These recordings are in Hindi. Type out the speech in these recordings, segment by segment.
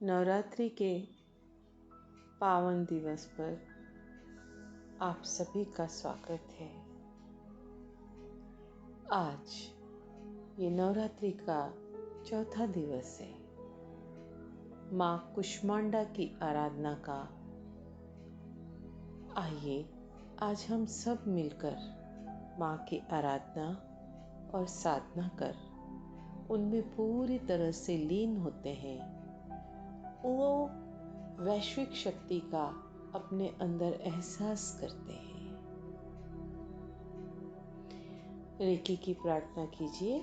नवरात्रि के पावन दिवस पर आप सभी का स्वागत है। आज ये नवरात्रि का चौथा दिवस है। माँ कुष्मांडा की आराधना का। आइए आज हम सब मिलकर माँ की आराधना और साधना कर उनमें पूरी तरह से लीन होते हैं। वो वैश्विक शक्ति का अपने अंदर एहसास करते हैं। रेकी की प्रार्थना कीजिए।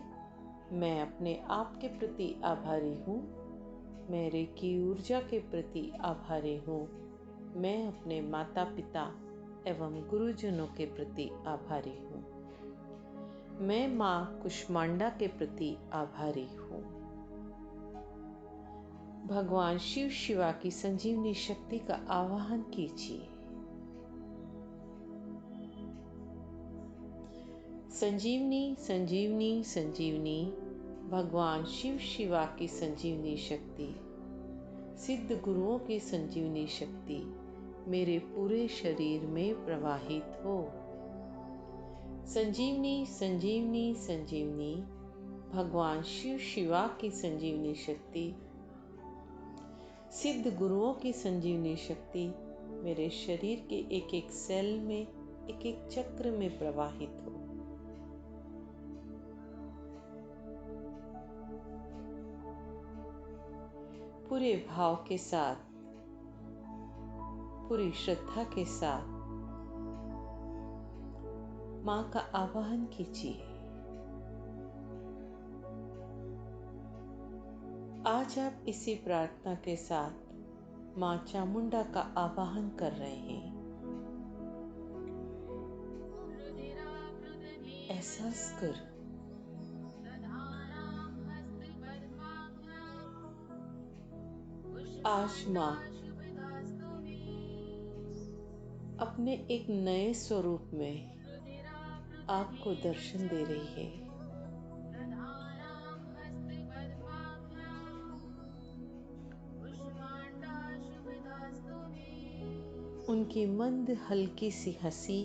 मैं अपने आप के प्रति आभारी हूँ। मैं रेकी ऊर्जा के प्रति आभारी हूँ। मैं अपने माता पिता एवं गुरुजनों के प्रति आभारी हूँ। मैं माँ कुष्मांडा के प्रति आभारी हूँ। भगवान शिव शिवा की संजीवनी शक्ति का आवाहन कीजिए। संजीवनी संजीवनी संजीवनी भगवान शिव शिवा की संजीवनी शक्ति, सिद्ध गुरुओं की संजीवनी शक्ति मेरे पूरे शरीर में प्रवाहित हो। संजीवनी संजीवनी संजीवनी भगवान शिव शिवा की संजीवनी शक्ति, सिद्ध गुरुओं की संजीवनी शक्ति मेरे शरीर के एक एक सेल में, एक एक चक्र में प्रवाहित हो। पूरे भाव के साथ, पूरी श्रद्धा के साथ माँ का आवाहन कीजिए। आज आप इसी प्रार्थना के साथ माँ चामुंडा का आवाहन कर रहे हैं। एहसास कर आज माँ अपने एक नए स्वरूप में आपको दर्शन दे रही है। उनकी मंद हल्की सी हंसी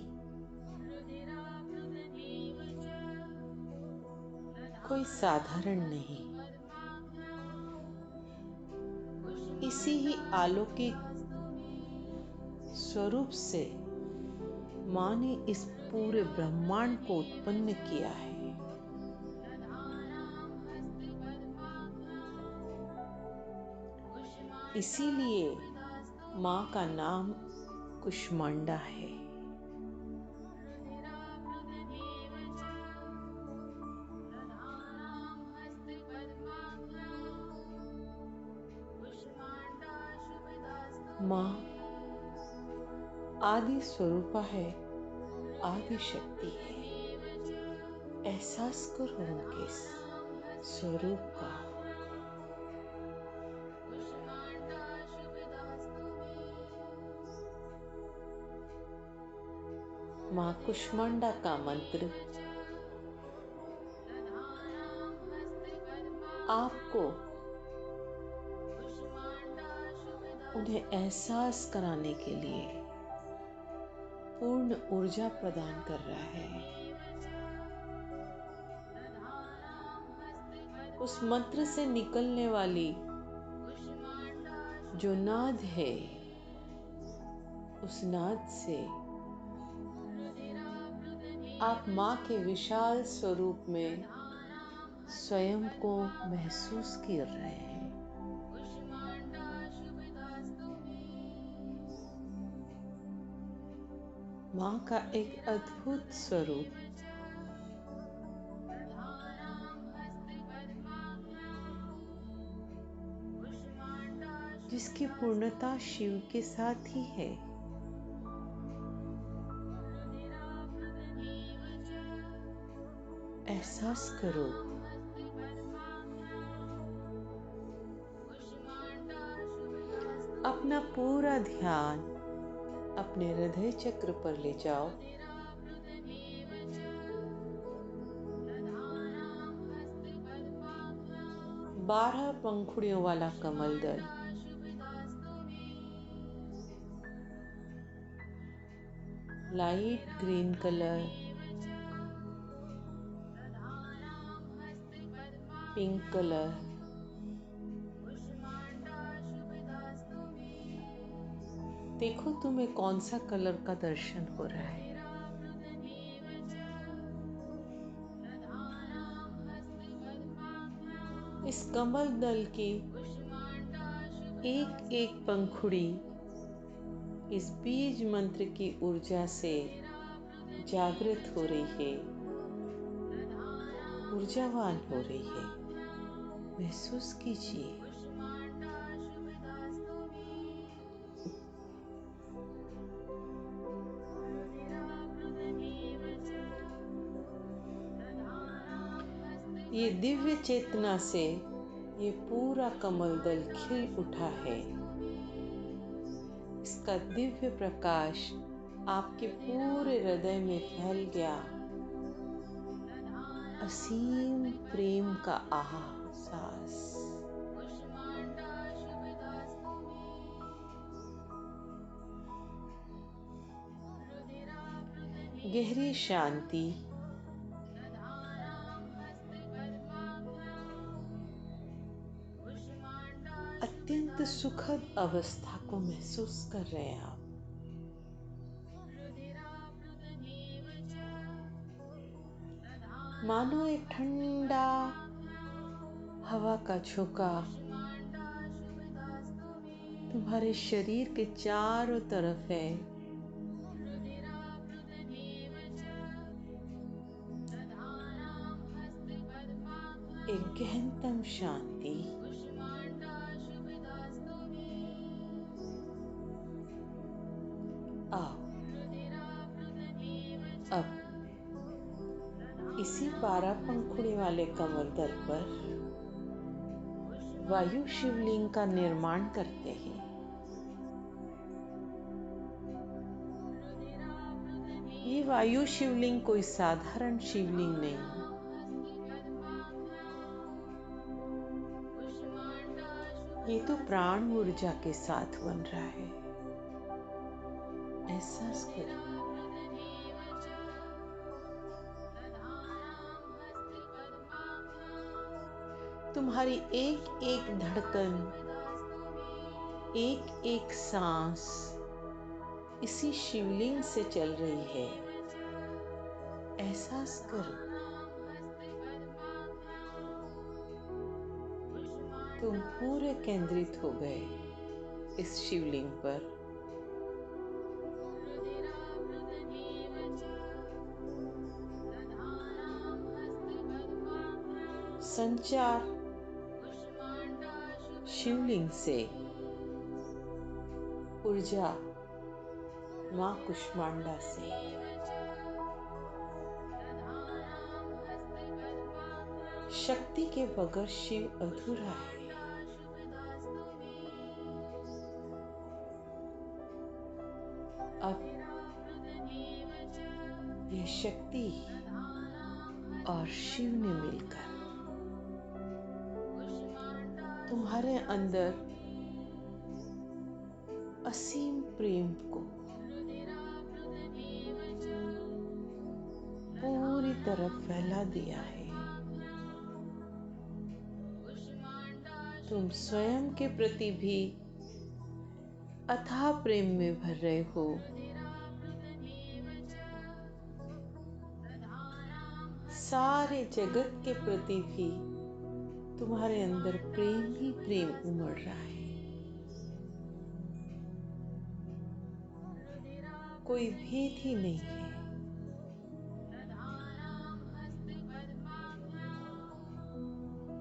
कोई साधारण नहीं, इसी ही अलौकिक स्वरूप से माँ ने इस पूरे ब्रह्मांड को उत्पन्न किया है। इसीलिए माँ का नाम कुष्मांडा है। माँ आदि स्वरूपा है, आदि शक्ति है। एहसास करो उनके स्वरूप का। माँ कुष्मांडा का मंत्र आपको उन्हें एहसास कराने के लिए पूर्ण ऊर्जा प्रदान कर रहा है। उस मंत्र से निकलने वाली जो नाद है, उस नाद से आप माँ के विशाल स्वरूप में स्वयं को महसूस कर रहे हैं। माँ का एक अद्भुत स्वरूप, जिसकी पूर्णता शिव के साथ ही है। एहसास करो अपना पूरा ध्यान अपने हृदय चक्र पर ले जाओ। बारह पंखुड़ियों वाला कमल दल light green colour, pink colour, देखो तुम्हें कौन सा कलर का दर्शन हो रहा है। इस कमल दल की एक एक पंखुड़ी इस बीज मंत्र की ऊर्जा से जागृत हो रही है, ऊर्जावान हो रही है। महसूस कीजिए। ये दिव्य चेतना से ये पूरा कमल दल खिल उठा है। इसका दिव्य प्रकाश आपके पूरे हृदय में फैल गया। असीम प्रेम का एहसास। गहरी शांति, अत्यंत सुखद अवस्था को महसूस कर रहे हैं आप। मानो एक ठंडा हवा का झोंका तुम्हारे शरीर के चारों तरफ है। एक गहनतम शांति। आओ अब इसी 12 पंखुड़ी वाले कमल दल पर वायु शिवलिंग का निर्माण करते हैं। ये वायु शिवलिंग कोई साधारण शिवलिंग नहीं, ये तो प्राण ऊर्जा के साथ बन रहा है। एहसास करो। तुम्हारी एक एक धड़कन, एक एक सांस इसी शिवलिंग से चल रही है। एहसास करो। तुम पूरे केंद्रित हो गए इस शिवलिंग पर। संचार शिवलिंग से, ऊर्जा मां कुष्मांडा से। शक्ति के बगैर शिव अधूरा है। अब यह शक्ति और शिव ने मिलकर तुम्हारे अंदर असीम प्रेम को पूरी तरह फैला दिया है। तुम स्वयं के प्रति भी अथाह प्रेम में भर रहे हो। सारे जगत के प्रति भी तुम्हारे अंदर प्रेम ही प्रेम उमड़ रहा है। कोई भेद ही नहीं है।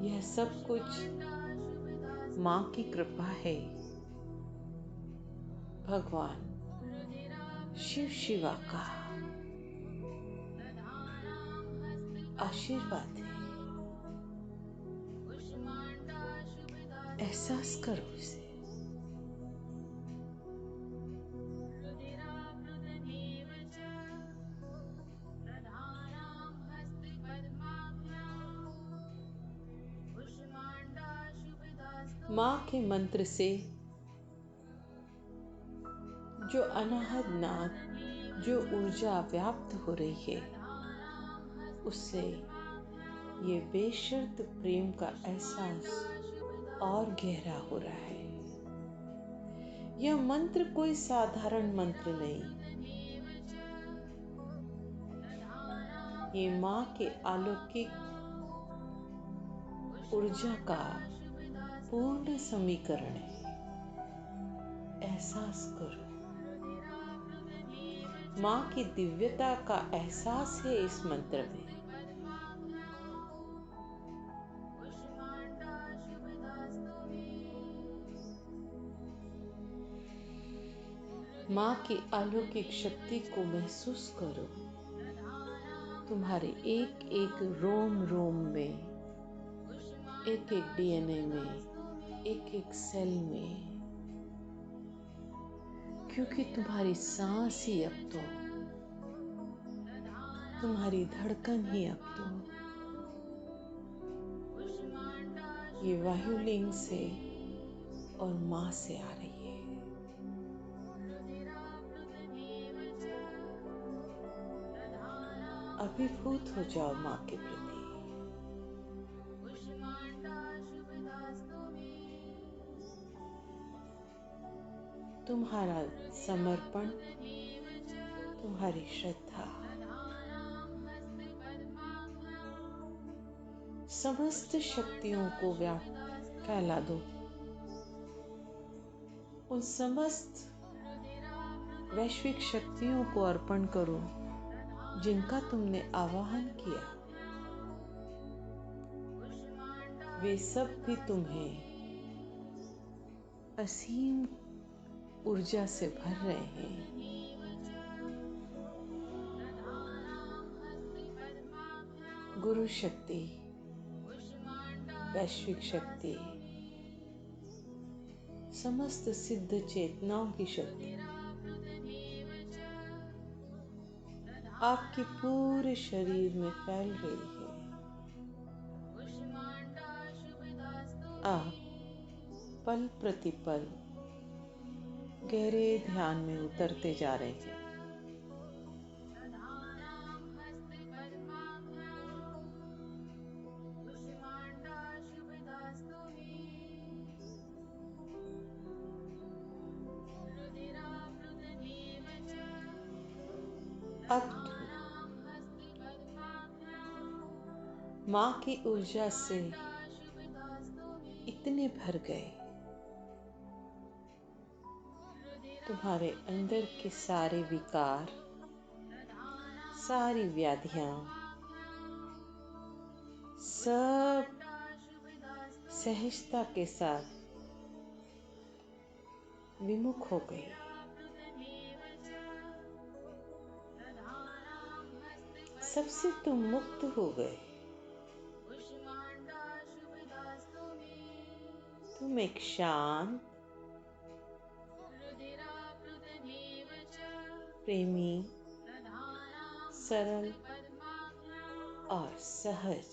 यह सब कुछ मां की कृपा है। भगवान शिव शिवा का आशीर्वाद है। एहसास करो इसे। मां के मंत्र से जो अनाहद नाद, जो ऊर्जा व्याप्त हो रही है उससे ये बेशर्त प्रेम का एहसास और गहरा हो रहा है। यह मंत्र कोई साधारण मंत्र नहीं, ये माँ के अलौकिक ऊर्जा का पूर्ण समीकरण है। एहसास करो, माँ की दिव्यता का एहसास है इस मंत्र में। माँ की अलौकिक शक्ति को महसूस करो, तुम्हारे एक एक रोम रोम में, एक एक डीएनए में, एक एक सेल में, क्योंकि तुम्हारी सांस ही अब तो, तुम्हारी धड़कन ही अब तो ये वायुलिंग से और माँ से आ रही है। अभिभूत हो जाओ माँ के प्रति। तुम्हारा समर्पण, तुम्हारी श्रद्धा समस्त शक्तियों को फैला दो। उन समस्त वैश्विक शक्तियों को अर्पण करो जिनका तुमने आवाहन किया। वे सब भी तुम्हें असीम ऊर्जा से भर रहे हैं। गुरु शक्ति, वैश्विक शक्ति, समस्त सिद्ध चेतनाओं की शक्ति आपके पूरे शरीर में फैल रही है। आप पल प्रतिपल गहरे ध्यान में उतरते जा रहे हैं। अब माँ की ऊर्जा से इतने भर गए, तुम्हारे अंदर के सारे विकार, सारी व्याधियां सब सहजता के साथ विमुख हो गई। सबसे तुम मुक्त हो गए। तुम एक शांत, प्रेमी, सरल और सहज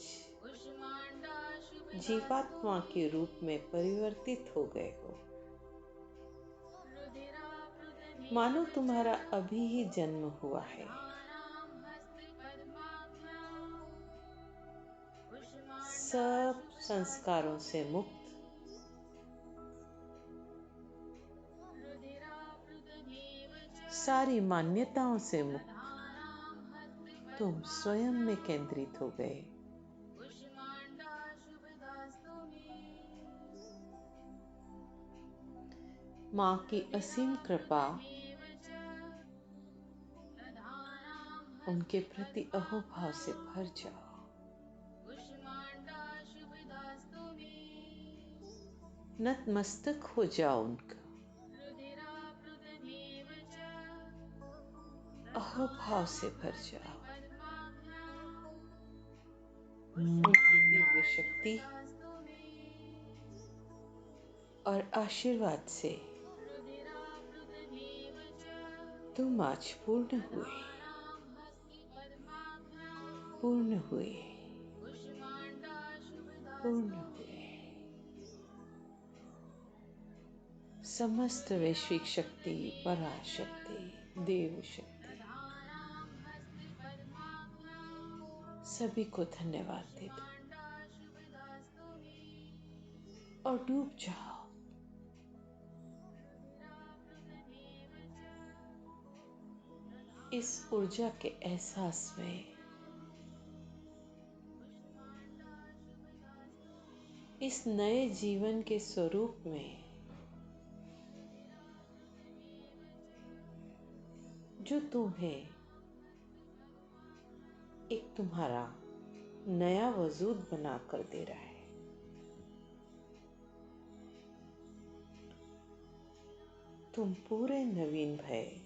जीवात्मा के रूप में परिवर्तित हो गए हो। मानो तुम्हारा अभी ही जन्म हुआ है। सब संस्कारों से मुक्त, सारी मान्यताओं से मुक्त, तुम स्वयं में केंद्रित हो गए। माँ की असीम कृपा उनके प्रति अहोभाव से भर जाओ। नतमस्तक हो जाओ उनका, अहोभाव से भर जाओ। उनकी दिव्य शक्ति और आशीर्वाद से तुम आज पूर्ण हुए, पूर्ण हुए, पूर्ण हुए। समस्त वैश्विक शक्ति, पराशक्ति, देव शक्ति सभी को धन्यवाद दे दो और डूब जाओ इस ऊर्जा के एहसास में, इस नए जीवन के स्वरूप में जो तुम्हें एक तुम्हारा नया वजूद बना कर दे रहा है। तुम पूरे नवीन भय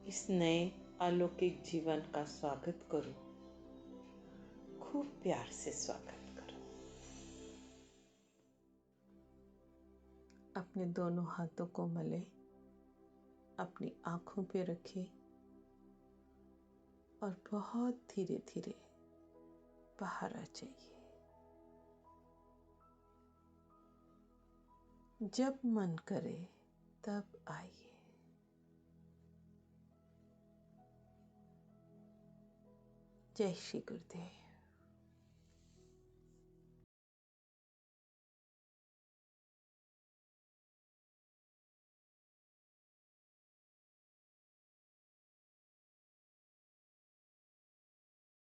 इस नए अलौकिक जीवन का स्वागत करो, खूब प्यार से स्वागत करो। अपने दोनों हाथों को मले, अपनी आंखों पे रखें और बहुत धीरे धीरे बाहर आ जाइए। जब मन करे तब आइए। जय श्री गुरुदेव।